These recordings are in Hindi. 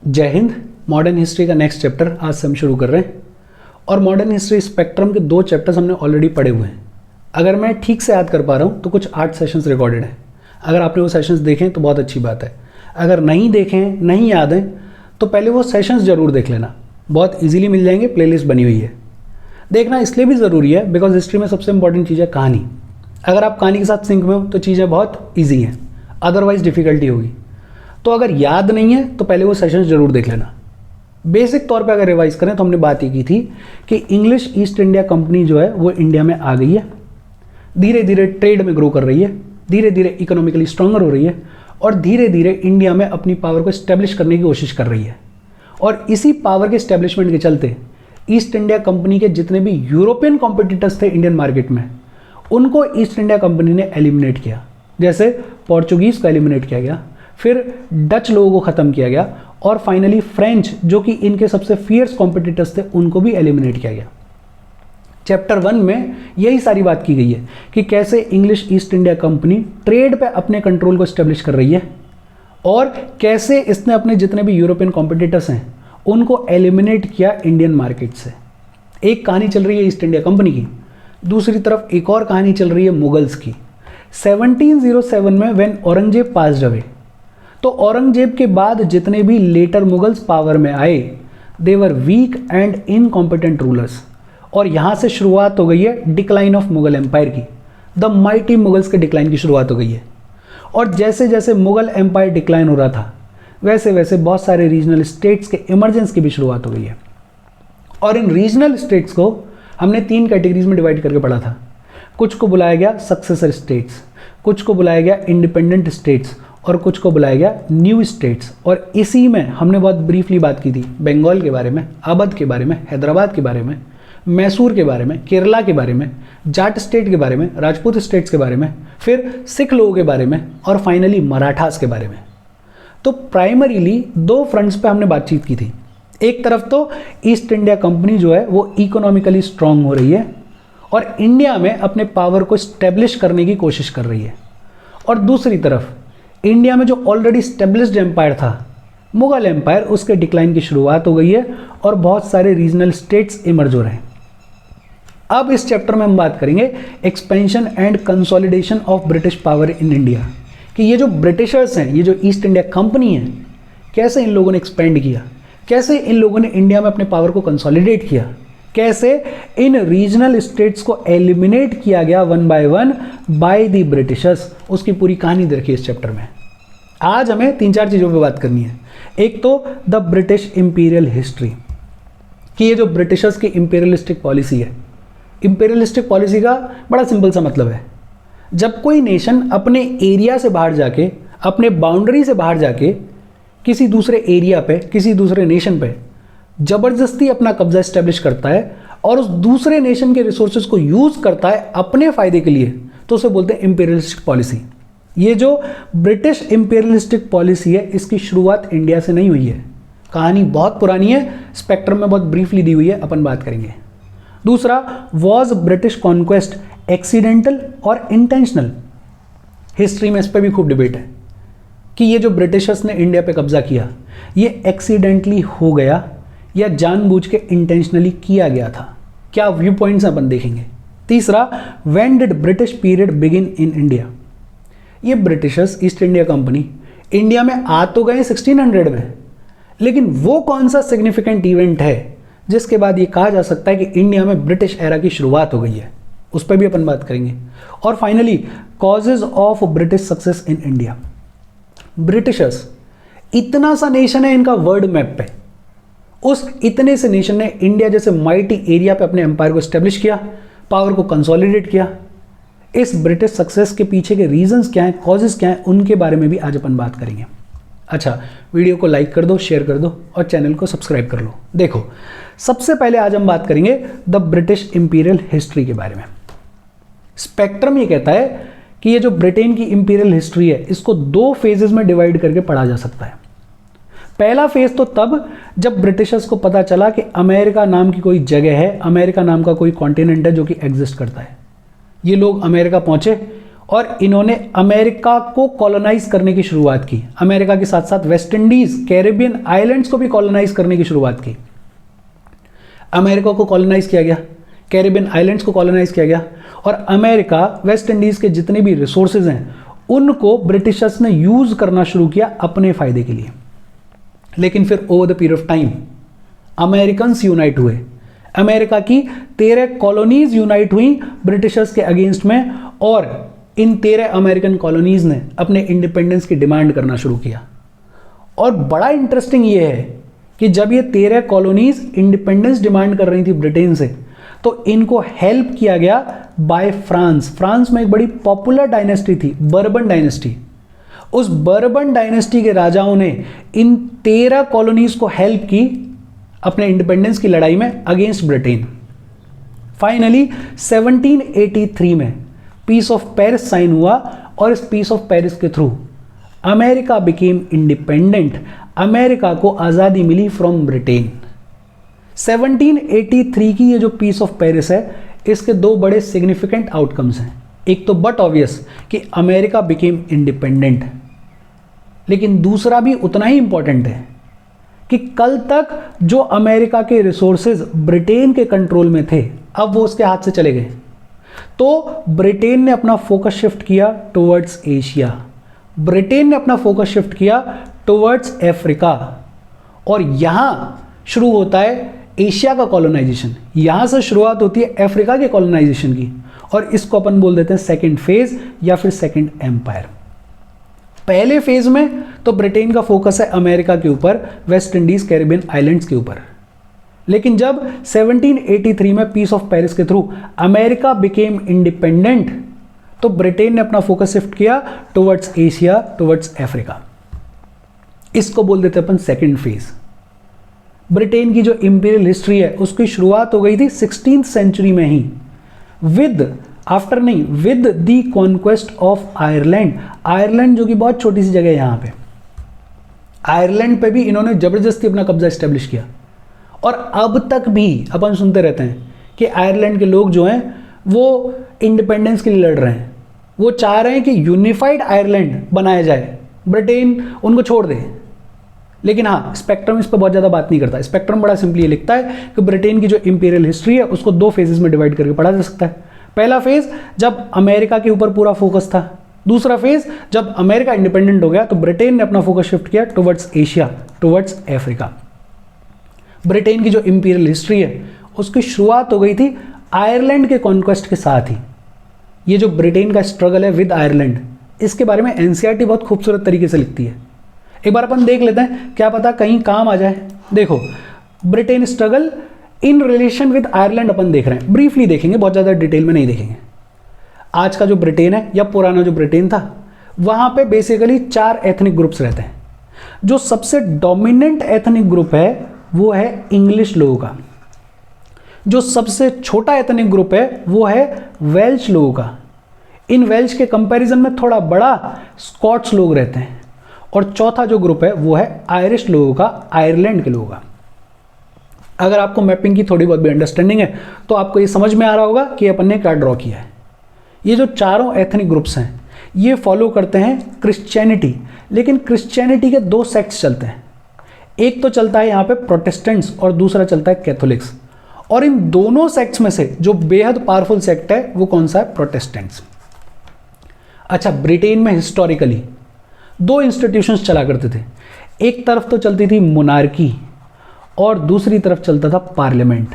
जय हिंद। मॉडर्न हिस्ट्री का नेक्स्ट चैप्टर आज से हम शुरू कर रहे हैं और मॉडर्न हिस्ट्री स्पेक्ट्रम के 2 चैप्टर्स हमने ऑलरेडी पढ़े हुए हैं। अगर मैं ठीक से याद कर पा रहा हूँ तो कुछ 8 सेशंस रिकॉर्डेड हैं। अगर आपने वो सेशंस देखें तो बहुत अच्छी बात है। अगर नहीं देखें, नहीं याद हैं, तो पहले वो सेशंस ज़रूर देख लेना, बहुत ईजिली मिल जाएंगे, प्लेलिस्ट बनी हुई है। देखना इसलिए भी ज़रूरी है बिकॉज हिस्ट्री में सबसे इंपॉर्टेंट चीज़ है कहानी। अगर आप कहानी के साथ सिंक में हो तो चीज़ें बहुत ईजी हैं, अदरवाइज डिफ़िकल्टी होगी। तो अगर याद नहीं है तो पहले वो सेशंस ज़रूर देख लेना। बेसिक तौर पे अगर रिवाइज करें तो हमने बात ये की थी कि इंग्लिश ईस्ट इंडिया कंपनी जो है वो इंडिया में आ गई है, धीरे धीरे ट्रेड में ग्रो कर रही है, धीरे धीरे इकोनॉमिकली स्ट्रॉन्गर हो रही है और धीरे धीरे इंडिया में अपनी पावर को इस्टेब्लिश करने की कोशिश कर रही है। और इसी पावर के इस्टेब्लिशमेंट के चलते ईस्ट इंडिया कंपनी के जितने भी यूरोपियन कॉम्पिटिटर्स थे इंडियन मार्केट में, उनको ईस्ट इंडिया कंपनी ने एलिमिनेट किया। जैसे पोर्चुगीज़ को एलिमिनेट किया गया, फिर डच लोगों को ख़त्म किया गया और फाइनली फ्रेंच जो कि इनके सबसे फियर्स कॉम्पिटिटर्स थे उनको भी एलिमिनेट किया गया। चैप्टर 1 में यही सारी बात की गई है कि कैसे English east India company trade पे अपने कंट्रोल को एस्टेब्लिश कर रही है और कैसे इसने अपने जितने भी यूरोपियन कॉम्पिटिटर्स हैं उनको एलिमिनेट किया इंडियन मार्केट से। एक कहानी चल रही है ईस्ट इंडिया कंपनी की, दूसरी तरफ एक और कहानी चल रही है मुगल्स की। 1707 में व्हेन औरंगजेब पास्ड अवे, तो औरंगजेब के बाद जितने भी लेटर मुगल्स पावर में आए दे वर वीक एंड इनकॉम्पिटेंट रूलर्स। और यहाँ से शुरुआत हो गई है डिक्लाइन ऑफ मुगल एम्पायर की, द माइटी मुगल्स के डिक्लाइन की शुरुआत हो गई है। और जैसे जैसे मुगल एम्पायर डिक्लाइन हो रहा था वैसे वैसे बहुत सारे रीजनल स्टेट्स के इमरजेंस की भी शुरुआत हो गई है। और इन रीजनल स्टेट्स को हमने 3 कैटेगरीज में डिवाइड करके पढ़ा था। कुछ को बुलाया गया सक्सेसर स्टेट्स, कुछ को बुलाया गया इंडिपेंडेंट स्टेट्स और कुछ को बुलाया गया न्यू स्टेट्स। और इसी में हमने बहुत ब्रीफली बात की थी बंगाल के बारे में, अवध के बारे में, हैदराबाद के बारे में, मैसूर के बारे में, केरला के बारे में, जाट स्टेट के बारे में, राजपूत स्टेट्स के बारे में, फिर सिख लोगों के बारे में और फाइनली मराठास के बारे में। तो प्राइमरीली 2 फ्रंट्स पे हमने बातचीत की थी। एक तरफ तो ईस्ट इंडिया कंपनी जो है वो इकोनॉमिकली स्ट्रांग हो रही है और इंडिया में अपने पावर को स्टेब्लिश करने की कोशिश कर रही है, और दूसरी तरफ इंडिया में जो ऑलरेडी स्टेब्लिश्ड एम्पायर था मुगल एम्पायर, उसके डिक्लाइन की शुरुआत हो गई है और बहुत सारे रीजनल स्टेट्स इमर्ज हो रहे हैं। अब इस चैप्टर में हम बात करेंगे expansion and consolidation of British power in India, कि ये जो ब्रिटिशर्स हैं, ये जो ईस्ट इंडिया कंपनी है, कैसे इन लोगों ने एक्सपेंड किया, कैसे इन लोगों ने इंडिया में अपने पावर को कंसोलिडेट किया, कैसे इन रीजनल स्टेट्स को एलिमिनेट किया गया 1 बाय 1 बाय द ब्रिटिशर्स। उसकी पूरी कहानी देखिए इस चैप्टर में। आज हमें 3-4 चीज़ों पे बात करनी है। एक तो द ब्रिटिश इंपीरियल हिस्ट्री, कि ये जो ब्रिटिशर्स की इंपीरियलिस्टिक पॉलिसी है। इंपीरियलिस्टिक पॉलिसी का बड़ा सिंपल सा मतलब है, जब कोई नेशन अपने एरिया से बाहर जाके, अपने बाउंड्री से बाहर जाके किसी दूसरे एरिया पे, किसी दूसरे नेशन पे ज़बरदस्ती अपना कब्जा इस्टेब्लिश करता है और उस दूसरे नेशन के रिसोर्सेज को यूज़ करता है अपने फ़ायदे के लिए, तो उसे बोलते हैं इंपीरियलिस्टिक पॉलिसी। ये जो ब्रिटिश इंपीरियलिस्टिक पॉलिसी है इसकी शुरुआत इंडिया से नहीं हुई है। कहानी बहुत पुरानी है, स्पेक्ट्रम में बहुत ब्रीफली दी हुई है, अपन बात करेंगे। दूसरा, वॉज ब्रिटिश कॉन्क्वेस्ट एक्सीडेंटल और इंटेंशनल। हिस्ट्री में इस पर भी खूब डिबेट है कि ये जो ब्रिटिशर्स ने इंडिया पे कब्जा किया ये एक्सीडेंटली हो गया या जानबूझ के इंटेंशनली किया गया था। क्या व्यू पॉइंट्स अपन देखेंगे। तीसरा, when did British period begin in India. ये Britishers East India company India में आ तो गए 1600 में, लेकिन वो कौन सा सिग्निफिकेंट इवेंट है जिसके बाद ये कहा जा सकता है कि इंडिया में ब्रिटिश एरा की शुरुआत हो गई है, उस पर भी अपन बात करेंगे। और finally, causes of British success in India. Britishers इतना सा नेशन है इनका वर्ल्ड मैप पे, उस इतने से नेशन ने इंडिया जैसे माइटी एरिया पे अपने एम्पायर को एस्टेब्लिश किया, पावर को कंसोलिडेट किया। इस ब्रिटिश सक्सेस के पीछे के रीजंस क्या हैं, कॉजेज क्या हैं, उनके बारे में भी आज अपन बात करेंगे। अच्छा, वीडियो को लाइक कर दो, शेयर कर दो और चैनल को सब्सक्राइब कर लो। देखो, सबसे पहले आज हम बात करेंगे द ब्रिटिश इंपीरियल हिस्ट्री के बारे में। स्पेक्ट्रम ये कहता है कि ये जो ब्रिटेन की इंपीरियल हिस्ट्री है इसको 2 फेजेस में डिवाइड करके पढ़ा जा सकता है। पहला फेज तो तब जब ब्रिटिशर्स को पता चला कि अमेरिका नाम की कोई जगह है, अमेरिका नाम का कोई कॉन्टिनेंट है जो कि एग्जिस्ट करता है। ये लोग अमेरिका पहुंचे और इन्होंने अमेरिका को कॉलोनाइज करने की शुरुआत की। अमेरिका के साथ साथ वेस्ट इंडीज, कैरिबियन आइलैंड्स को भी कॉलोनाइज करने की शुरुआत की। अमेरिका को कॉलोनाइज किया गया, कैरिबियन आइलैंड्स को कॉलोनाइज किया गया, और अमेरिका, वेस्ट इंडीज के जितने भी रिसोर्सेज हैं उनको ब्रिटिशर्स ने यूज करना शुरू किया अपने फायदे के लिए। लेकिन फिर over the period of time Americans unite हुए। अमेरिका की 13 कॉलोनीज यूनाइट हुई ब्रिटिशर्स के अगेंस्ट में, और इन 13 अमेरिकन कॉलोनीज ने अपने इंडिपेंडेंस की डिमांड करना शुरू किया। और बड़ा इंटरेस्टिंग ये है कि जब ये 13 कॉलोनीज इंडिपेंडेंस डिमांड कर रही थी ब्रिटेन से, तो इनको हेल्प किया गया बाय फ्रांस। फ्रांस में एक बड़ी पॉपुलर डायनेस्टी थी, बर्बन डायनेस्टी। उस बर्बन डायनेस्टी के राजाओं ने इन 13 कॉलोनीज को हेल्प की अपने इंडिपेंडेंस की लड़ाई में अगेंस्ट ब्रिटेन। फाइनली 1783 में पीस ऑफ पेरिस साइन हुआ, और इस पीस ऑफ पेरिस के through America became independent. America को आज़ादी मिली फ्रॉम ब्रिटेन। 1783 की ये जो पीस ऑफ पेरिस है, इसके दो बड़े सिग्निफिकेंट आउटकम्स हैं। एक तो बट ऑब्वियस कि अमेरिका बिकेम इंडिपेंडेंट, लेकिन दूसरा भी उतना ही इंपॉर्टेंट है कि कल तक जो अमेरिका के रिसोर्सेज ब्रिटेन के कंट्रोल में थे, अब वो उसके हाथ से चले गए। तो ब्रिटेन ने अपना फोकस शिफ्ट किया टुवर्ड्स एशिया, ब्रिटेन ने अपना फोकस शिफ्ट किया टुवर्ड्स अफ्रीका, और यहां शुरू होता है एशिया का कॉलोनाइजेशन। यहां से शुरुआत होती है अफ्रीका के कॉलोनाइजेशन की, और इसको अपन बोल देते हैं सेकंड फेज या फिर सेकंड एम्पायर। पहले फेज में तो ब्रिटेन का फोकस है अमेरिका के ऊपर, वेस्ट इंडीज, कैरिबियन आइलैंड्स के ऊपर। लेकिन जब 1783 में पीस ऑफ पेरिस के थ्रू अमेरिका बिकेम इंडिपेंडेंट, तो ब्रिटेन ने अपना फोकस शिफ्ट किया टुवर्ड्स एशिया, टुवर्ड्स अफ्रीका। इसको बोल देते अपन सेकंड फेज। ब्रिटेन की जो इंपीरियल हिस्ट्री है उसकी शुरुआत हो गई थी 16th सेंचुरी में ही, with the conquest of Ireland. Ireland जो कि बहुत छोटी सी जगह है, यहां पे आयरलैंड पे भी इन्होंने जबरदस्ती अपना कब्जा स्टैब्लिश किया। और अब तक भी अपन सुनते रहते हैं कि आयरलैंड के लोग जो हैं वो इंडिपेंडेंस के लिए लड़ रहे हैं, वो चाह रहे हैं कि यूनिफाइड आयरलैंड बनाया जाए, ब्रिटेन उनको छोड़ दे। लेकिन हाँ, स्पेक्ट्रम इस पर बहुत ज़्यादा बात नहीं करता। स्पेक्ट्रम बड़ा सिंपली लिखता है कि ब्रिटेन की जो इंपीरियल हिस्ट्री है उसको दो फेजेस में डिवाइड करके पढ़ा जा सकता है। पहला फेज जब अमेरिका के ऊपर पूरा फोकस था, दूसरा फेज जब अमेरिका इंडिपेंडेंट हो गया तो ब्रिटेन ने अपना फोकस शिफ्ट किया towards Asia, towards Africa. Britain की जो इंपीरियल हिस्ट्री है उसकी शुरुआत हो गई थी आयरलैंड के कॉन्क्वेस्ट के साथ ही। ये जो ब्रिटेन का स्ट्रगल है विद आयरलैंड, इसके बारे में एनसीईआरटी बहुत खूबसूरत तरीके से लिखती है। एक बार अपन देख लेते हैं, क्या पता कहीं काम आ जाए। देखो, Britain struggle in relation with Ireland अपन देख रहे हैं, ब्रीफली देखेंगे, बहुत ज़्यादा डिटेल में नहीं देखेंगे। आज का जो ब्रिटेन है या पुराना जो ब्रिटेन था, वहाँ पे बेसिकली 4 एथनिक ग्रुप्स रहते हैं। जो सबसे डोमिनेंट एथनिक ग्रुप है वो है इंग्लिश लोगों का। जो सबसे छोटा एथनिक ग्रुप है वो है वेल्श लोगों का। इन वेल्श के कंपैरिजन में थोड़ा बड़ा स्कॉट्स लोग रहते हैं। और चौथा जो ग्रुप है वो है आयरिश लोगों का, आयरलैंड के लोगों का। अगर आपको मैपिंग की थोड़ी बहुत भी अंडरस्टैंडिंग है तो आपको ये समझ में आ रहा होगा कि अपन ने क्या ड्रॉ किया है। ये जो चारों एथनिक ग्रुप्स हैं ये फॉलो करते हैं क्रिश्चियनिटी, लेकिन क्रिश्चियनिटी के 2 सेक्ट्स चलते हैं। एक तो चलता है यहाँ पे प्रोटेस्टेंट्स और दूसरा चलता है कैथोलिक्स। और इन दोनों सेक्ट्स में से जो बेहद पावरफुल सेक्ट है वो कौन सा है? प्रोटेस्टेंट्स। अच्छा, ब्रिटेन में हिस्टोरिकली 2 इंस्टीट्यूशंस चला करते थे। एक तरफ तो चलती थी मोनार्की और दूसरी तरफ चलता था पार्लियामेंट।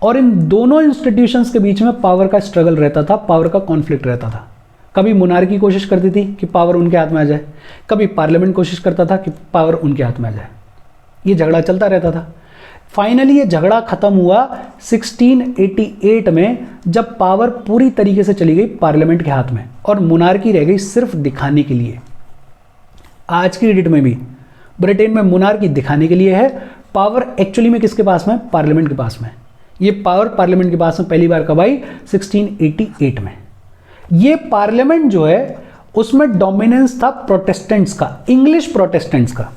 और इन दोनों इंस्टीट्यूशंस के बीच में पावर का स्ट्रगल रहता था, पावर का कॉन्फ्लिक्ट रहता था। कभी मोनार्की कोशिश करती थी कि पावर उनके हाथ में आ जाए, कभी पार्लियामेंट कोशिश करता था कि पावर उनके हाथ में आ जाए। ये झगड़ा चलता रहता था। फाइनली ये झगड़ा खत्म हुआ 1688 में, जब पावर पूरी तरीके से चली गई पार्लियामेंट के हाथ में और मोनार्की रह गई सिर्फ दिखाने के लिए। आज की डेट में भी ब्रिटेन में मोनार्की दिखाने के लिए है, पावर एक्चुअली में किसके पास में? पार्लियामेंट के पास में। ये पावर पार्लियामेंट के पास में पहली बार कब आई? 1688 में। ये पार्लियामेंट जो है उसमें डोमिनेंस था प्रोटेस्टेंट्स का, इंग्लिश प्रोटेस्टेंट्स का।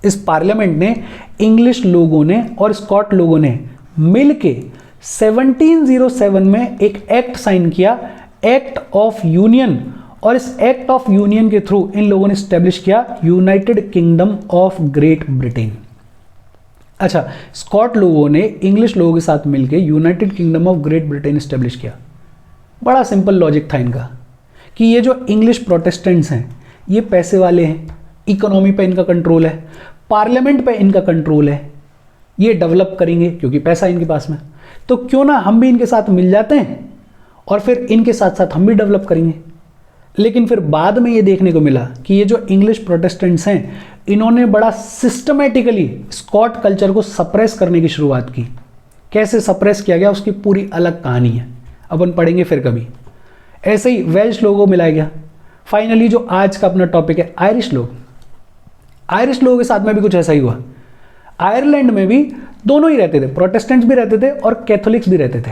इस पार्लियामेंट ने इंग्लिश लोगों ने और स्कॉट लोगों ने मिलके 1707 में एक एक्ट साइन किया, एक्ट ऑफ यूनियन, और इस एक्ट ऑफ यूनियन के थ्रू इन लोगों ने स्टैब्लिश किया United kingdom of great Britain. अच्छा, स्कॉट लोगों ने इंग्लिश लोगों के साथ मिलकर United kingdom of great Britain establish किया। बड़ा सिंपल लॉजिक था इनका कि ये जो इंग्लिश प्रोटेस्टेंट्स हैं ये पैसे वाले हैं, इकोनॉमी पे इनका कंट्रोल है, पार्लियामेंट पे इनका कंट्रोल है, ये डेवलप करेंगे क्योंकि पैसा इनके पास में, तो क्यों ना हम भी इनके साथ मिल जाते हैं और फिर इनके साथ साथ हम भी डेवलप करेंगे। लेकिन फिर बाद में ये देखने को मिला कि ये जो इंग्लिश प्रोटेस्टेंट्स हैं इन्होंने बड़ा सिस्टमेटिकली स्कॉट कल्चर को सप्रेस करने की शुरुआत की। कैसे सप्रेस किया गया उसकी पूरी अलग कहानी है, अपन पढ़ेंगे फिर कभी। ऐसे ही वेल्श लोगों को मिलाया गया। फाइनली जो आज का अपना टॉपिक है आयरिश लोग, आयरिश लोगों के साथ में भी कुछ ऐसा ही हुआ। आयरलैंड में भी दोनों ही रहते थे, प्रोटेस्टेंट्स भी रहते थे और कैथोलिक्स भी रहते थे,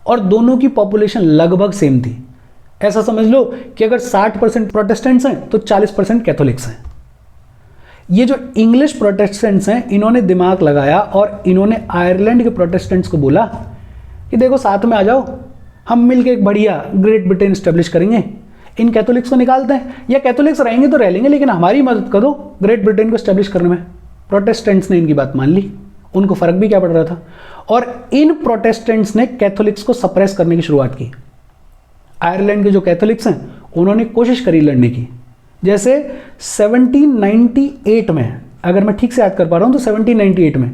और दोनों की पॉपुलेशन लगभग सेम थी। ऐसा समझ लो कि अगर 60% प्रोटेस्टेंट्स हैं तो 40% कैथोलिक्स हैं। ये जो इंग्लिश प्रोटेस्टेंट्स हैं इन्होंने दिमाग लगाया और इन्होंने आयरलैंड के प्रोटेस्टेंट्स को बोला कि देखो साथ में आ जाओ, हम मिलकर एक बढ़िया ग्रेट ब्रिटेन स्टैब्लिश करेंगे, इन कैथोलिक्स को निकालते हैं, या कैथोलिक्स रहेंगे तो रह लेंगे लेकिन हमारी मदद कर दो ग्रेट ब्रिटेन को स्टैब्लिश करने में। प्रोटेस्टेंट्स ने इनकी बात मान ली, उनको फर्क भी क्या पड़ रहा था, और इन प्रोटेस्टेंट्स ने कैथोलिक्स को सप्रेस करने की शुरुआत की। आयरलैंड के जो कैथोलिक्स हैं उन्होंने कोशिश करी लड़ने की। जैसे 1798 में, अगर मैं ठीक से याद कर पा रहा हूं तो 1798 में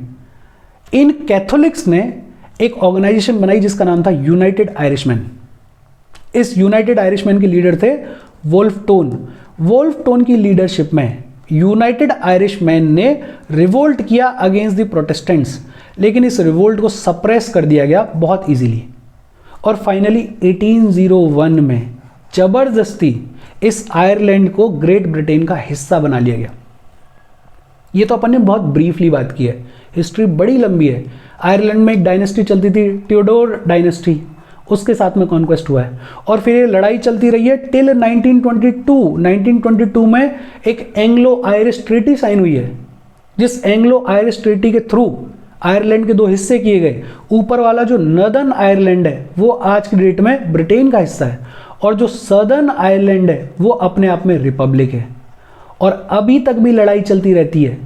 इन कैथोलिक्स ने एक ऑर्गेनाइजेशन बनाई जिसका नाम था यूनाइटेड आयरिशमैन। इस यूनाइटेड आयरिशमैन के लीडर थे वोल्फ टोन। वोल्फ टोन की लीडरशिप में यूनाइटेड आयरिशमैन ने रिवोल्ट किया अगेंस्ट द प्रोटेस्टेंट्स, लेकिन इस रिवोल्ट को सप्रेस कर दिया गया बहुत इजीली, और फाइनली 1801 में जबरदस्ती इस आयरलैंड को ग्रेट ब्रिटेन का हिस्सा बना लिया गया। ये तो अपन ने बहुत ब्रीफली बात की है, हिस्ट्री बड़ी लंबी है। आयरलैंड में एक डायनेस्टी चलती थी, ट्यूडोर डायनेस्टी, उसके साथ में कॉन्क्वेस्ट हुआ है, और फिर ये लड़ाई चलती रही है टिल 1922 में एक एंग्लो आयरिश ट्रीटी साइन हुई है, जिस एंग्लो आयरिश ट्रीटी के थ्रू आयरलैंड के दो हिस्से किए गए। ऊपर वाला जो नॉर्दर्न आयरलैंड है वो आज की डेट में ब्रिटेन का हिस्सा है, और जो सदर्न आयरलैंड है वो अपने आप में रिपब्लिक है, और अभी तक भी लड़ाई चलती रहती है।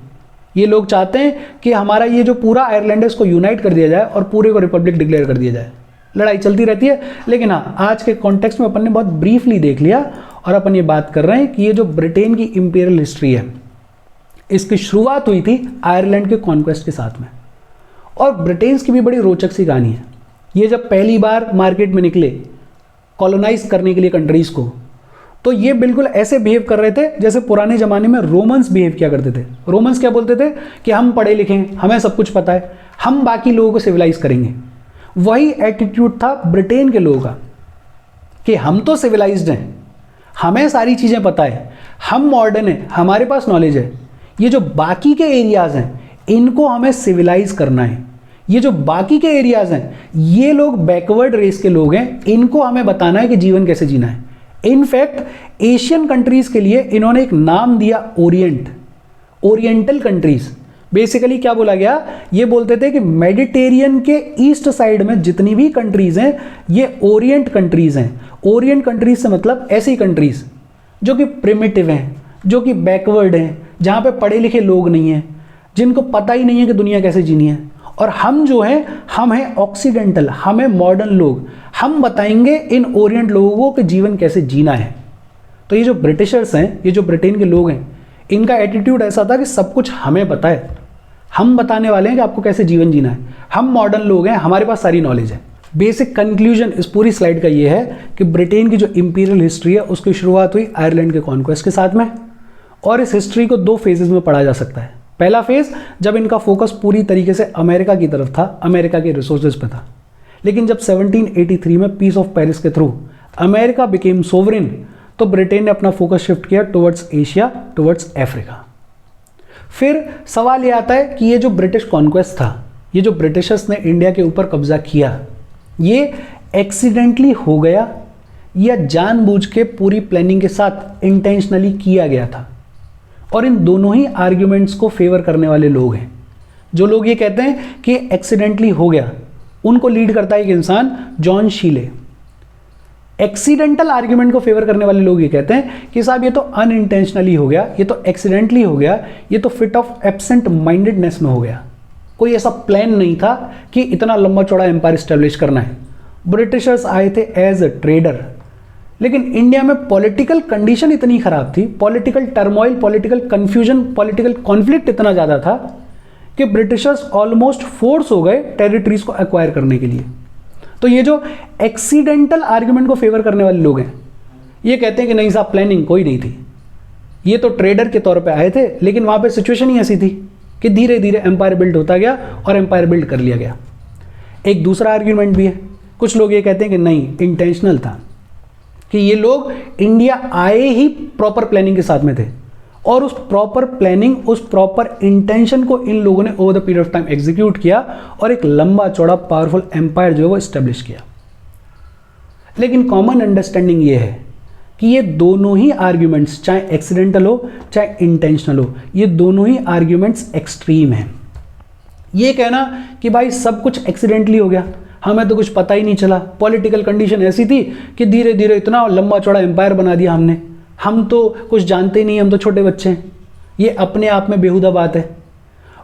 ये लोग चाहते हैं कि हमारा ये जो पूरा आयरलैंड है इसको यूनाइट कर दिया जाए और पूरे को रिपब्लिक डिक्लेयर कर दिया जाए। लड़ाई चलती रहती है, लेकिन हाँ आज के कॉन्टेक्स्ट में अपन ने बहुत ब्रीफली देख लिया, और अपन ये बात कर रहे हैं कि ये जो ब्रिटेन की इंपीरियल हिस्ट्री है इसकी शुरुआत हुई थी आयरलैंड के कॉन्क्वेस्ट के साथ में। और ब्रिटेन्स की भी बड़ी रोचक सी कहानी है। ये जब पहली बार मार्केट में निकले कॉलोनाइज करने के लिए कंट्रीज को, तो ये बिल्कुल ऐसे बिहेव कर रहे थे जैसे पुराने ज़माने में रोमन्स बिहेव किया करते थे। रोमन्स क्या बोलते थे कि हम पढ़े लिखे हैं, हमें सब कुछ पता है, हम बाकी लोगों को सिविलाइज करेंगे। वही एटीट्यूड था ब्रिटेन के लोगों का कि हम तो सिविलाइज्ड हैं, हमें सारी चीज़ें पता है, हम मॉडर्न हैं, हमारे पास नॉलेज है, ये जो बाकी के एरियाज़ हैं इनको हमें सिविलाइज करना है। ये जो बाकी के एरियाज़ हैं ये लोग बैकवर्ड रेस के लोग हैं, इनको हमें बताना है कि जीवन कैसे जीना है। इनफैक्ट एशियन कंट्रीज के लिए इन्होंने एक नाम दिया ओरिएंट, ओरिएंटल कंट्रीज। बेसिकली क्या बोला गया, ये बोलते थे कि मेडिटेरियन के ईस्ट साइड में जितनी भी कंट्रीज हैं ये ओरिएंट कंट्रीज हैं। ओरिएंट कंट्रीज से मतलब ऐसी कंट्रीज जो कि प्रिमिटिव हैं, जो कि बैकवर्ड हैं, जहाँ पे पढ़े लिखे लोग नहीं हैं, जिनको पता ही नहीं है कि दुनिया कैसे जीनी है। और हम जो हैं हम हैं ऑक्सीडेंटल, हमें मॉडर्न लोग, हम बताएंगे इन ओरिएंट लोगों को कि जीवन कैसे जीना है। तो ये जो ब्रिटिशर्स हैं, ये जो ब्रिटेन के लोग हैं, इनका एटीट्यूड ऐसा था कि सब कुछ हमें पता है, हम बताने वाले हैं कि आपको कैसे जीवन जीना है, हम मॉडर्न लोग हैं, हमारे पास सारी नॉलेज है। बेसिक कंक्लूजन इस पूरी स्लाइड का ये है कि ब्रिटेन की जो इंपीरियल हिस्ट्री है उसकी शुरुआत हुई आयरलैंड के कॉन्क्वेस्ट के साथ में, और इस हिस्ट्री को दो फेजेस में पढ़ा जा सकता है। पहला फेज जब इनका फोकस पूरी तरीके से अमेरिका की तरफ था, अमेरिका के रिसोर्सेज पे था, लेकिन जब 1783 में पीस ऑफ पेरिस के थ्रू अमेरिका बिकेम सोवरेन, तो ब्रिटेन ने अपना फोकस शिफ्ट किया टुवर्ड्स एशिया, टुवर्ड्स अफ्रीका। फिर सवाल ये आता है कि ये जो ब्रिटिश कॉन्क्वेस्ट था, ये जो ब्रिटिशर्स ने इंडिया के ऊपर कब्जा किया, ये एक्सीडेंटली हो गया या जानबूझ के पूरी प्लानिंग के साथ इंटेंशनली किया गया था? और इन दोनों ही आर्ग्यूमेंट्स को फेवर करने वाले लोग हैं। जो लोग ये कहते हैं कि एक्सीडेंटली हो गया, उनको लीड करता है एक इंसान, जॉन शीले। एक्सीडेंटल आर्ग्यूमेंट को फेवर करने वाले लोग ये कहते हैं कि साहब ये तो अनइंटेंशनली हो गया, ये तो एक्सीडेंटली हो गया, ये तो फिट ऑफ एब्सेंट माइंडेडनेस में हो गया, कोई ऐसा प्लान नहीं था कि इतना लंबा चौड़ा एम्पायर स्टैब्लिश करना है। ब्रिटिशर्स आए थे एज अ ट्रेडर, लेकिन इंडिया में पॉलिटिकल कंडीशन इतनी खराब थी, political turmoil, political confusion, political conflict इतना ज़्यादा था कि ब्रिटिशर्स ऑलमोस्ट फोर्स हो गए टेरिटरीज को एक्वायर करने के लिए। तो ये जो एक्सीडेंटल आर्ग्यूमेंट को फेवर करने वाले लोग हैं, ये कहते हैं कि नहीं साहब प्लानिंग कोई नहीं थी, ये तो ट्रेडर के तौर पे आए थे, लेकिन वहाँ पे सिचुएशन ही ऐसी थी कि धीरे धीरे एम्पायर बिल्ड होता गया और एम्पायर बिल्ड कर लिया गया। एक दूसरा आर्ग्यूमेंट भी है, कुछ लोग ये कहते हैं कि नहीं इंटेंशनल था, कि ये लोग इंडिया आए ही प्रॉपर प्लानिंग के साथ में थे और उस प्रॉपर प्लानिंग, उस प्रॉपर इंटेंशन को इन लोगों ने over the period of time execute किया और एक लंबा चौड़ा पावरफुल एम्पायर जो है वो स्टैब्लिश किया। लेकिन कॉमन अंडरस्टैंडिंग ये है कि ये दोनों ही आर्ग्यूमेंट्स, चाहे एक्सीडेंटल हो चाहे इंटेंशनल हो, ये दोनों ही आर्ग्यूमेंट्स एक्सट्रीम हैं। ये कहना कि भाई सब कुछ एक्सीडेंटली हो गया, हमें तो कुछ पता ही नहीं चला, पॉलिटिकल कंडीशन ऐसी थी कि धीरे धीरे इतना लंबा चौड़ा एम्पायर बना दिया हमने, हम तो कुछ जानते ही नहीं, हम तो छोटे बच्चे हैं, ये अपने आप में बेहुदा बात है।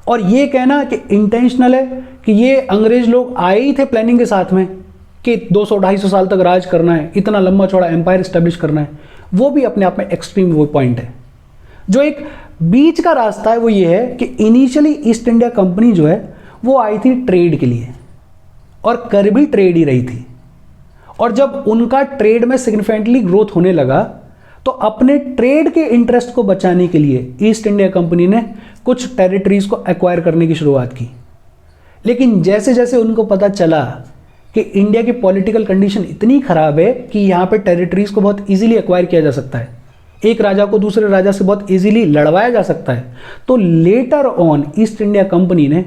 और ये कहना कि इंटेंशनल है, कि ये अंग्रेज लोग आए ही थे प्लानिंग के साथ में कि 200-250 साल तक राज करना है, इतना लंबा चौड़ा एम्पायर स्टैब्लिश करना है, वो भी अपने आप में एक्सट्रीम वो पॉइंट है। जो एक बीच का रास्ता है वो ये है कि इनिशियली ईस्ट इंडिया कंपनी जो है वो आई थी ट्रेड के लिए और कर भी ट्रेड ही रही थी, और जब उनका ट्रेड में सिग्निफिकेंटली ग्रोथ होने लगा तो अपने ट्रेड के इंटरेस्ट को बचाने के लिए ईस्ट इंडिया कंपनी ने कुछ टेरिटरीज को एक्वायर करने की शुरुआत की। लेकिन जैसे जैसे उनको पता चला कि इंडिया की पॉलिटिकल कंडीशन इतनी खराब है कि यहाँ पे टेरिटरीज को बहुत इजीली एक्वायर किया जा सकता है, एक राजा को दूसरे राजा से बहुत इजीली लड़वाया जा सकता है, तो later on east India company ने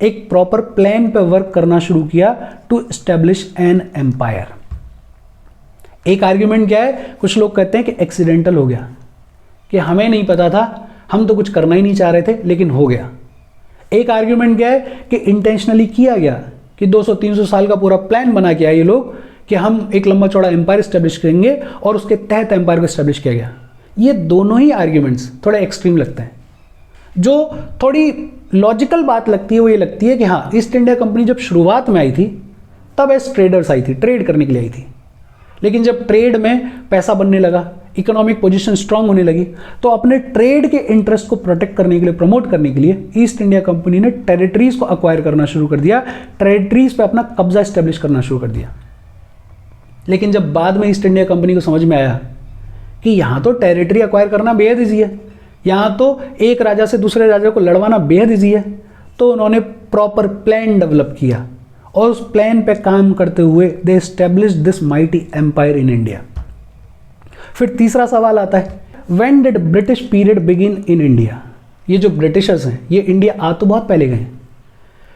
एक प्रॉपर प्लान पे वर्क करना शुरू किया टू एस्टेब्लिश एन एम्पायर। एक आर्ग्यूमेंट क्या है, कुछ लोग कहते हैं कि एक्सीडेंटल हो गया, कि हमें नहीं पता था, हम तो कुछ करना ही नहीं चाह रहे थे लेकिन हो गया। एक आर्ग्यूमेंट क्या है कि इंटेंशनली किया गया, कि 200-300 साल का पूरा प्लान बना के आए ये लोग कि हम एक लंबा चौड़ा एम्पायर स्टैब्लिश करेंगे और उसके तहत एम्पायर को स्टैब्लिश किया गया। ये दोनों ही आर्ग्यूमेंट्स थोड़े एक्सट्रीम लगते हैं। जो थोड़ी लॉजिकल बात लगती है वो ये लगती है कि हाँ, ईस्ट इंडिया कंपनी जब शुरुआत में आई थी तब एज ट्रेडर्स आई थी, ट्रेड करने के लिए आई थी, लेकिन जब ट्रेड में पैसा बनने लगा, इकोनॉमिक पोजीशन स्ट्रांग होने लगी, तो अपने ट्रेड के इंटरेस्ट को प्रोटेक्ट करने के लिए, प्रमोट करने के लिए ईस्ट इंडिया कंपनी ने टेरिटरीज को अक्वायर करना शुरू कर दिया, टेरिटरीज पे अपना कब्जा स्टैब्लिश करना शुरू कर दिया। लेकिन जब बाद में ईस्ट इंडिया कंपनी को समझ में आया कि यहाँ तो टेरिटरी अक्वायर करना बेहद ईजी है, यहाँ तो एक राजा से दूसरे राजा को लड़वाना बेहद ईजी है, तो उन्होंने प्रॉपर प्लान डेवलप किया और उस प्लान पे काम करते हुए they establish this mighty empire in India. फिर तीसरा सवाल आता है, when did British period begin in India. ये जो ब्रिटिशर्स हैं ये इंडिया आ तो बहुत पहले गए,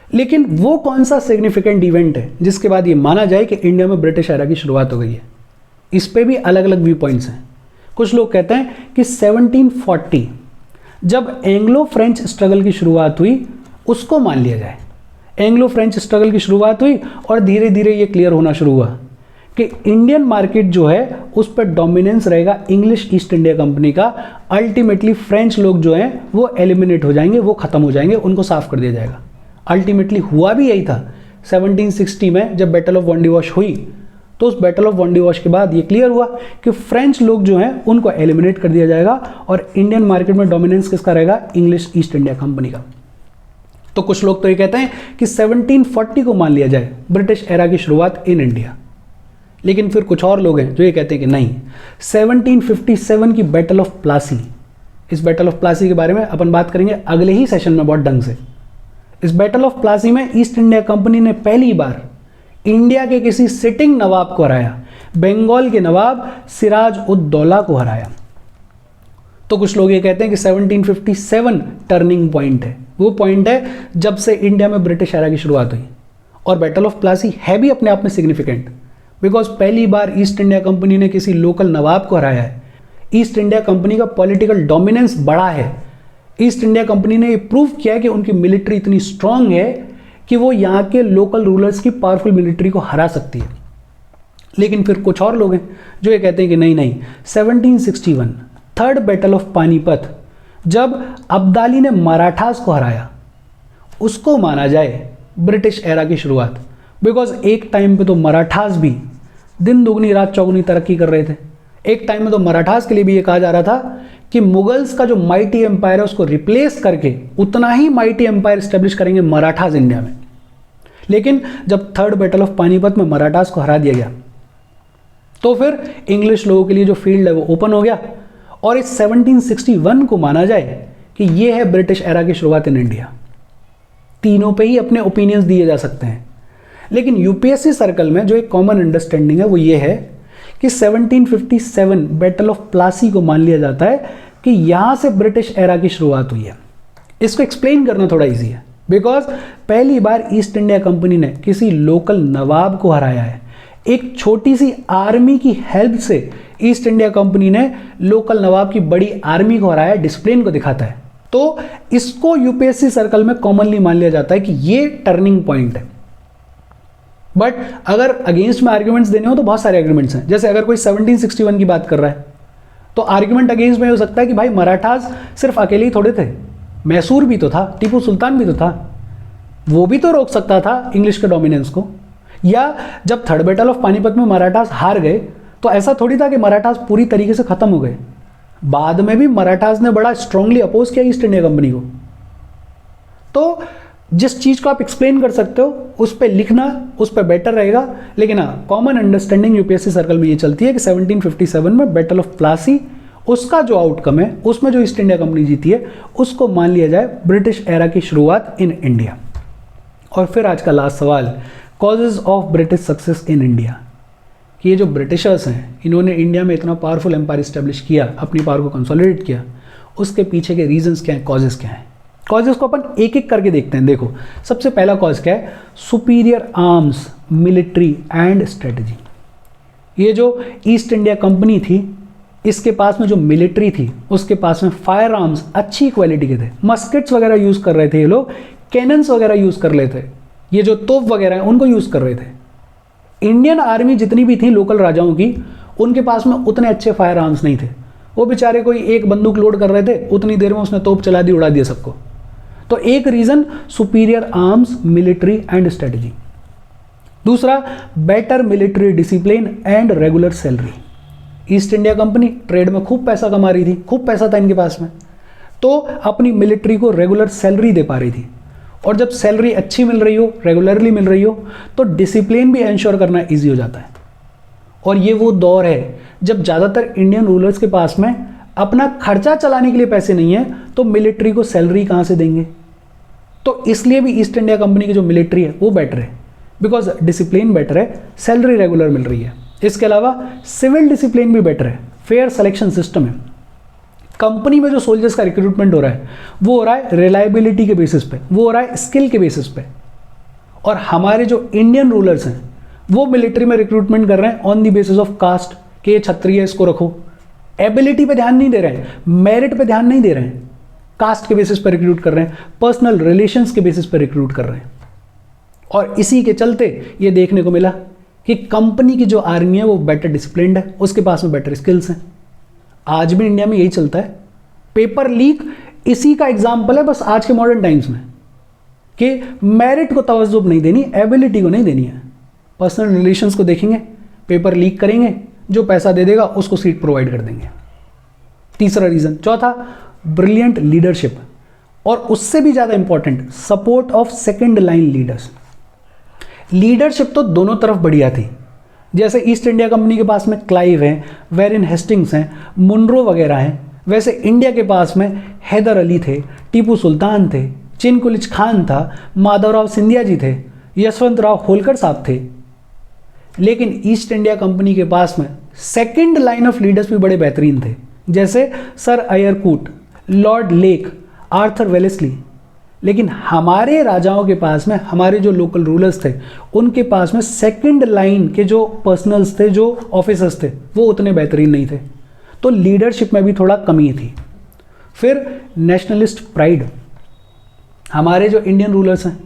लेकिन वो कौन सा सिग्निफिकेंट इवेंट है जिसके बाद ये माना जाए कि इंडिया में ब्रिटिश एरा की शुरुआत हो गई है। इस पे भी अलग अलग व्यू पॉइंट्स हैं। कुछ लोग कहते हैं कि 1740 जब एंग्लो फ्रेंच स्ट्रगल की शुरुआत हुई उसको मान लिया जाए। एंग्लो फ्रेंच स्ट्रगल की शुरुआत हुई और धीरे धीरे ये क्लियर होना शुरू हुआ कि इंडियन मार्केट जो है उस पर डोमिनेंस रहेगा इंग्लिश ईस्ट इंडिया कंपनी का। अल्टीमेटली फ्रेंच लोग जो हैं वो एलिमिनेट हो जाएंगे, वो खत्म हो जाएंगे, उनको साफ कर दिया जाएगा। अल्टीमेटली हुआ भी यही था। 1760 में जब बैटल ऑफ वंडीवॉश हुई तो उस बैटल ऑफ वंडीवॉश के बाद ये क्लियर हुआ कि फ्रेंच लोग जो हैं उनको एलिमिनेट कर दिया जाएगा और इंडियन मार्केट में डोमिनेंस किसका रहेगा, इंग्लिश ईस्ट इंडिया कंपनी का। तो कुछ लोग तो ये कहते हैं कि 1740 को मान लिया जाए ब्रिटिश एरा की शुरुआत इन इंडिया, लेकिन फिर कुछ और लोग हैं जो ये कहते हैं कि नहीं, 1757 की बैटल ऑफ प्लासी। इस बैटल ऑफ प्लासी के बारे में अपन बात करेंगे अगले ही सेशन में बहुत ढंग से। इस बैटल ऑफ प्लासी में ईस्ट इंडिया कंपनी ने पहली बार इंडिया के किसी सिटिंग नवाब को हराया, बंगाल के नवाब सिराज उद दौला को हराया। तो कुछ लोग ये कहते हैं कि 1757 टर्निंग पॉइंट है, वो पॉइंट है जब से इंडिया में ब्रिटिश एरा की शुरुआत हुई। और बैटल ऑफ प्लासी है भी अपने आप में सिग्निफिकेंट, बिकॉज पहली बार ईस्ट इंडिया कंपनी ने किसी लोकल नवाब को हराया है। ईस्ट इंडिया कंपनी का पॉलिटिकल डोमिनेंस बड़ा है। ईस्ट इंडिया कंपनी ने ये प्रूव किया है कि उनकी मिलिट्री इतनी स्ट्रांग है कि वो यहाँ के लोकल रूलर्स की पावरफुल मिलिट्री को हरा सकती है। लेकिन फिर कुछ और लोग हैं जो ये कहते हैं कि नहीं नहीं, 1761 थर्ड बैटल ऑफ पानीपत, जब अब्दाली ने मराठास को हराया, उसको माना जाए ब्रिटिश एरा की शुरुआत। बिकॉज एक टाइम पे तो मराठास भी दिन दुगनी रात चौगुनी तरक्की कर रहे थे। एक टाइम में तो मराठास के लिए भी ये कहा जा रहा था कि मुगल्स का जो माइटी एम्पायर है उसको रिप्लेस करके उतना ही माइटी एम्पायर स्टेब्लिश करेंगे मराठास इंडिया में। लेकिन जब थर्ड बैटल ऑफ पानीपत में मराठास को हरा दिया गया तो फिर इंग्लिश लोगों के लिए जो फील्ड है वो ओपन हो गया और इस 1761 को माना जाए कि ये है ब्रिटिश एरा की शुरुआत इन इंडिया। तीनों पे ही अपने ओपिनियंस दिए जा सकते हैं, लेकिन यूपीएससी सर्कल में जो एक कॉमन अंडरस्टैंडिंग है वो ये है कि 1757 बैटल ऑफ प्लासी को मान लिया जाता है कि यहां से ब्रिटिश एरा की शुरुआत हुई है। इसको एक्सप्लेन करना थोड़ा इजी है, बिकॉज पहली बार ईस्ट इंडिया कंपनी ने किसी लोकल नवाब को हराया है। एक छोटी सी आर्मी की हेल्प से ईस्ट इंडिया कंपनी ने लोकल नवाब की बड़ी आर्मी को हराया, डिसिप्लिन को दिखाता है। तो इसको यूपीएससी सर्कल में कॉमनली मान लिया जाता है कि ये टर्निंग पॉइंट है। बट अगर अगेंस्ट में आर्ग्यूमेंट्स देने हो तो बहुत सारे आर्ग्यूमेंट्स हैं। जैसे अगर कोई 1761 की बात कर रहा है तो आर्ग्यूमेंट अगेंस्ट में हो सकता है कि भाई मराठास सिर्फ अकेले ही थोड़े थे, मैसूर भी तो था, टीपू सुल्तान भी तो था, वो भी तो रोक सकता था इंग्लिश के डोमिनेंस को। या जब थर्ड बैटल ऑफ पानीपत में मराठास हार गए तो ऐसा थोड़ी था कि मराठास पूरी तरीके से खत्म हो गए। बाद में भी मराठास ने बड़ा स्ट्रांगली अपोज किया ईस्ट इंडिया कंपनी को। तो जिस चीज को आप एक्सप्लेन कर सकते हो उस पर लिखना, उस पर बेटर रहेगा। लेकिन हाँ, कॉमन अंडरस्टैंडिंग यूपीएससी सर्कल में ये चलती है कि 1757 में बैटल ऑफ प्लासी, उसका जो आउटकम है उसमें जो ईस्ट इंडिया कंपनी जीती है उसको मान लिया जाए ब्रिटिश एरा की शुरुआत इन इंडिया। और फिर आज का लास्ट सवाल, causes of British success in India. कि ये जो ब्रिटिशर्स हैं इन्होंने इंडिया में इतना पावरफुल एम्पायर इस्टेब्लिश किया, अपनी पावर को कंसोलिडेट किया, उसके पीछे के रीजंस क्या हैं, कॉजेज क्या हैं। कॉजेज को अपन एक एक करके देखते हैं। देखो, सबसे पहला कॉज क्या है, superior arms, military and strategy. ये जो ईस्ट इंडिया कंपनी थी इसके पास में जो मिलिट्री थी उसके पास में फायर आर्म्स अच्छी क्वालिटी के थे, मस्केट्स वगैरह यूज कर रहे थे ये लोग, कैनन्स वगैरह यूज कर रहे थे, ये जो तोप वगैरह है उनको यूज कर रहे थे। इंडियन आर्मी जितनी भी थी लोकल राजाओं की, उनके पास में उतने अच्छे फायर आर्म्स नहीं थे। वो बेचारे कोई एक बंदूक लोड कर रहे थे, उतनी देर में उसने तोप चला दी, उड़ा दिया सबको। तो एक reason superior arms, military and strategy. दूसरा, better military discipline and regular salary. East India company trade में खूब पैसा कमा रही थी, खूब पैसा था इनके पास में, तो अपनी मिलिट्री को रेगुलर सैलरी दे पा रही थी। और जब सैलरी अच्छी मिल रही हो, रेगुलरली मिल रही हो, तो डिसिप्लिन भी इंश्योर करना ईजी हो जाता है। और ये वो दौर है जब ज़्यादातर इंडियन रूलर्स के पास में अपना खर्चा चलाने के लिए पैसे नहीं है, तो मिलिट्री को सैलरी कहाँ से देंगे। तो इसलिए भी ईस्ट इंडिया कंपनी की जो मिलिट्री है वो बेटर है, बिकॉज डिसिप्लिन बेटर है, सैलरी रेगुलर मिल रही है। इसके अलावा सिविल डिसिप्लिन भी बेटर है, फेयर सिलेक्शन सिस्टम है। कंपनी में जो सोल्जर्स का रिक्रूटमेंट हो रहा है वो हो रहा है रिलायबिलिटी के बेसिस पे, वो हो रहा है स्किल के बेसिस पे। और हमारे जो इंडियन रूलर्स हैं वो मिलिट्री में रिक्रूटमेंट कर रहे हैं on the basis of caste, के ये क्षत्रिय है इसको रखो। एबिलिटी पे ध्यान नहीं दे रहे हैं, मेरिट पे ध्यान नहीं दे रहे हैं, कास्ट के बेसिस पर रिक्रूट कर रहे हैं, पर्सनल रिलेशंस के बेसिस पर रिक्रूट कर रहे हैं। और इसी के चलते ये देखने को मिला कि कंपनी की जो आर्मी है वो बेटर डिसिप्लिन्ड है, उसके पास में बेटर स्किल्स हैं। आज भी इंडिया में यही चलता है। पेपर लीक इसी का एग्जाम्पल है, बस आज के मॉडर्न टाइम्स में, कि मेरिट को तवज्जो नहीं देनी, एबिलिटी को नहीं देनी है, पर्सनल रिलेशंस को देखेंगे, पेपर लीक करेंगे, जो पैसा दे देगा उसको सीट प्रोवाइड कर देंगे। तीसरा रीजन। चौथा, ब्रिलियंट लीडरशिप, और उससे भी ज़्यादा important, support of second line leaders. Leadership तो दोनों तरफ बढ़िया थी। जैसे ईस्ट इंडिया कंपनी के पास में क्लाइव हैं, वेरिन हेस्टिंग्स हैं, मुनरो वगैरह हैं, वैसे इंडिया के पास में हैदर अली थे, टीपू सुल्तान थे, चिनकुलिच खान था, माधवराव सिंधिया जी थे, यशवंत राव होलकर साहब थे। लेकिन ईस्ट इंडिया कंपनी के पास में सेकेंड लाइन ऑफ लीडर्स भी बड़े बेहतरीन थे, जैसे sir Eyre Coote, lord Lake, Arthur Wellesley. लेकिन हमारे राजाओं के पास में, हमारे जो लोकल रूलर्स थे उनके पास में सेकंड लाइन के जो पर्सनल्स थे, जो ऑफिसर्स थे, वो उतने बेहतरीन नहीं थे। तो लीडरशिप में भी थोड़ा कमी थी। फिर नेशनलिस्ट प्राइड। हमारे जो इंडियन रूलर्स हैं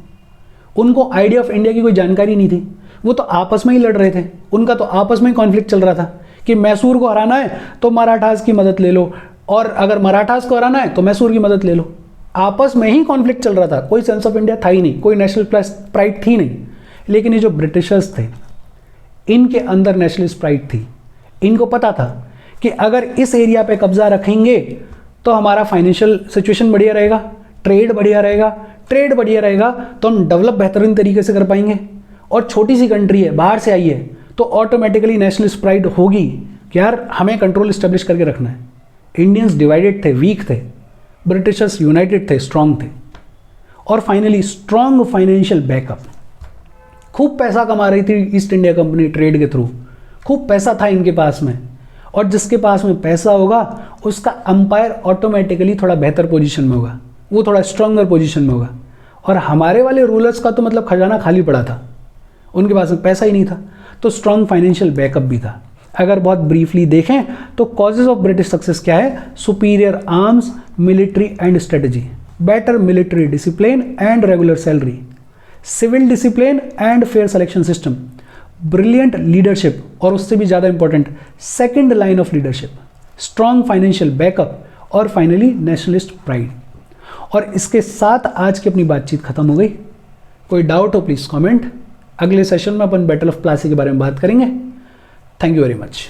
उनको आइडिया ऑफ इंडिया की कोई जानकारी नहीं थी, वो तो आपस में ही लड़ रहे थे, उनका तो आपस में ही कॉन्फ्लिक्ट चल रहा था कि मैसूर को हराना है तो मराठास की मदद ले लो, और अगर मराठास को हराना है तो मैसूर की मदद ले लो। आपस में ही कॉन्फ्लिक्ट चल रहा था, कोई सेंस ऑफ इंडिया था ही नहीं, कोई नेशनल प्राइड थी नहीं। लेकिन ये जो ब्रिटिशर्स थे, इनके अंदर नेशनलिस्ट प्राइड थी। इनको पता था कि अगर इस एरिया पे कब्जा रखेंगे तो हमारा फाइनेंशियल सिचुएशन बढ़िया रहेगा, ट्रेड बढ़िया रहेगा, ट्रेड बढ़िया रहेगा तो हम डेवलप बेहतरीन तरीके से कर पाएंगे। और छोटी सी कंट्री है, बाहर से आई है, तो ऑटोमेटिकली नेशनलिस्ट प्राइड होगी कि यार हमें कंट्रोल इस्टेब्लिश करके रखना है। इंडियंस डिवाइडेड थे, वीक थे, ब्रिटिशर्स यूनाइटेड थे, स्ट्रांग थे। और फाइनली स्ट्रांग फाइनेंशियल बैकअप। खूब पैसा कमा रही थी ईस्ट इंडिया कंपनी ट्रेड के थ्रू, खूब पैसा था इनके पास में, और जिसके पास में पैसा होगा उसका अंपायर ऑटोमेटिकली थोड़ा बेहतर पोजीशन में होगा, वो थोड़ा स्ट्रांगर पोजीशन में होगा। और हमारे वाले रूलर्स का तो मतलब खजाना खाली पड़ा था, उनके पास में पैसा ही नहीं था, तो स्ट्रांग फाइनेंशियल बैकअप भी था। अगर बहुत ब्रीफली देखें तो कॉजेज ऑफ ब्रिटिश सक्सेस क्या है? Superior arms, military and strategy, better military discipline and regular salary, civil discipline and fair selection system, brilliant leadership, और उससे भी ज़्यादा important second line of leadership, strong financial backup, और फाइनली नेशनलिस्ट प्राइड। और इसके साथ आज की अपनी बातचीत खत्म हो गई। कोई डाउट हो प्लीज़ कमेंट। अगले सेशन में अपन बैटल ऑफ प्लासी के बारे में बात करेंगे। Thank you very much.